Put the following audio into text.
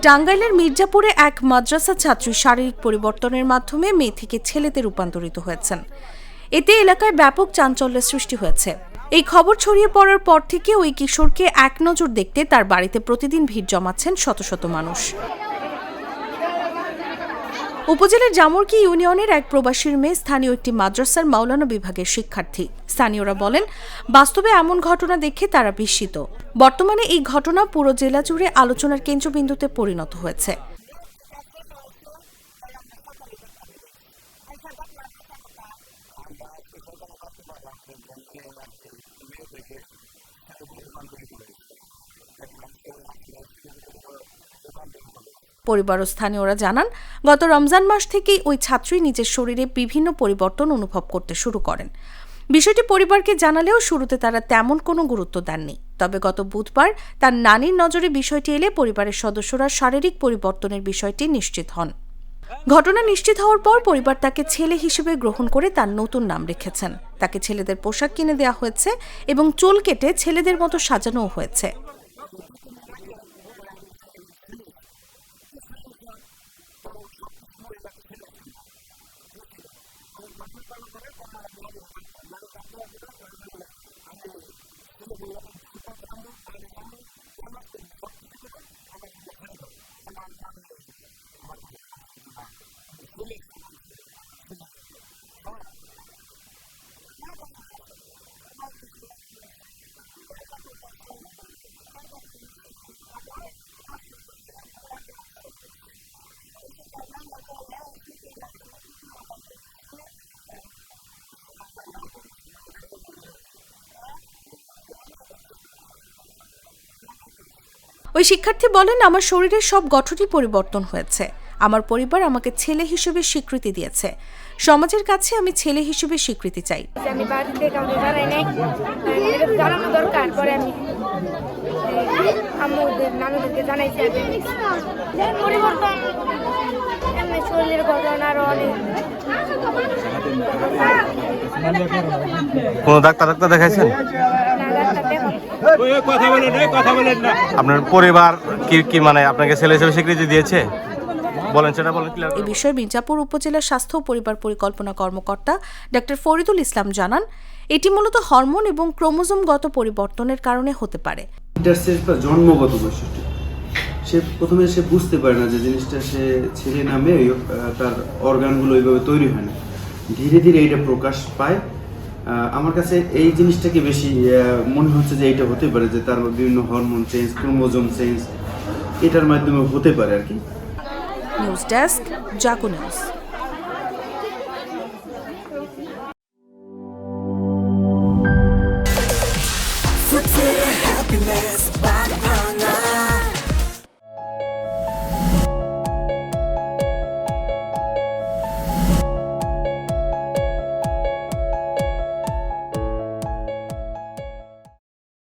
টাঙ্গাইলের মির্জাপুরে এক মাদ্রাসা ছাত্রী শারীরিক পরিবর্তনের মাধ্যমে মেয়ে থেকে ছেলেতে রূপান্তরিত হয়েছেন। এতে এলাকায় ব্যাপক চাঞ্চল্যের সৃষ্টি হয়েছে। এই খবর ছড়িয়ে পড়ার পর থেকে ওই কিশোরকে এক নজর দেখতে তার বাড়িতে প্রতিদিন ভিড় জমাচ্ছেন শত শত মানুষ। উপজেলার জামুরকি ইউনিয়নের এক প্রবাসীর মেয়ে স্থানীয় একটি মাদ্রাসার মাওলানা বিভাগের শিক্ষার্থী। স্থানীয়রা বলেন, বাস্তবে এমন ঘটনা দেখে তারা বিস্মিত। বর্তমানে এই ঘটনা পুরো জেলা জুড়ে আলোচনার কেন্দ্রবিন্দুতে পরিণত হয়েছে। পরিবার ও স্থানীয়রা জানান, গত রমজান মাস থেকেই ওই ছাত্রী নিজের শরীরে বিভিন্ন পরিবর্তন অনুভব করতে শুরু করেন। বিষয়টি পরিবারকে জানালেও শুরুতে তারা তেমন কোনো গুরুত্ব দেননি। তবে গত বুধবার তার নানির নজরে বিষয়টি এলে পরিবারের সদস্যরা শারীরিক পরিবর্তনের বিষয়টি নিশ্চিত হন। ঘটনা নিশ্চিত হওয়ার পর পরিবার তাকে ছেলে হিসেবে গ্রহণ করে তার নতুন নাম রেখেছেন। তাকে ছেলেদের পোশাক কিনে দেওয়া হয়েছে এবং চুল কেটে ছেলেদের মতো সাজানোও হয়েছে। ওই শিক্ষার্থী বলেন, আমার শরীরের সব গঠনই পরিবর্তন হয়েছে। আমার পরিবার আমাকে ছেলে হিসেবে স্বীকৃতি দিয়েছে। সমাজের কাছে আমি ছেলে হিসেবে স্বীকৃতি চাই। আমি বাড়িতে কাউকে জানাই নাই, জানানো দরকার। পরে আমি আম্মুদের নানুদেরকে জানাইছি। পরিবর্তন শরীরের গঠন আরো অনেক। কোন ডাক্তার দেখাইছেন? আপনার পরিবার কি মানে আপনাকে ছেলে হিসেবে স্বীকৃতি দিয়েছে? বলেন সেটা বলেন। এই বিষয়ে মির্জাপুর উপজেলা স্বাস্থ্য ও পরিবার পরিকল্পনা কর্মকর্তা ডক্টর ফরিদুল ইসলাম জানান, এটি মূলত হরমোন এবং ক্রোমোজোমগত পরিবর্তনের কারণে হতে পারে। জন্মগত বৈশিষ্ট্য প্রথমে সে বুঝতে পারে না যে জিনিসটা সে ছেলে নামে তার অর্গানগুলো ওইভাবে তৈরি হয় না। ধীরে ধীরে এটা প্রকাশ পায়। আমার কাছে এই জিনিসটাকে বেশি মনে হচ্ছে যে এইটা হতে পারে যে তার বিভিন্ন হরমোন চেঞ্জ, ক্রোমোজোম চেঞ্জ, এটার মাধ্যমে হতে পারে আর কি। নিউজ ডেস্ক, জাগো নিউজ।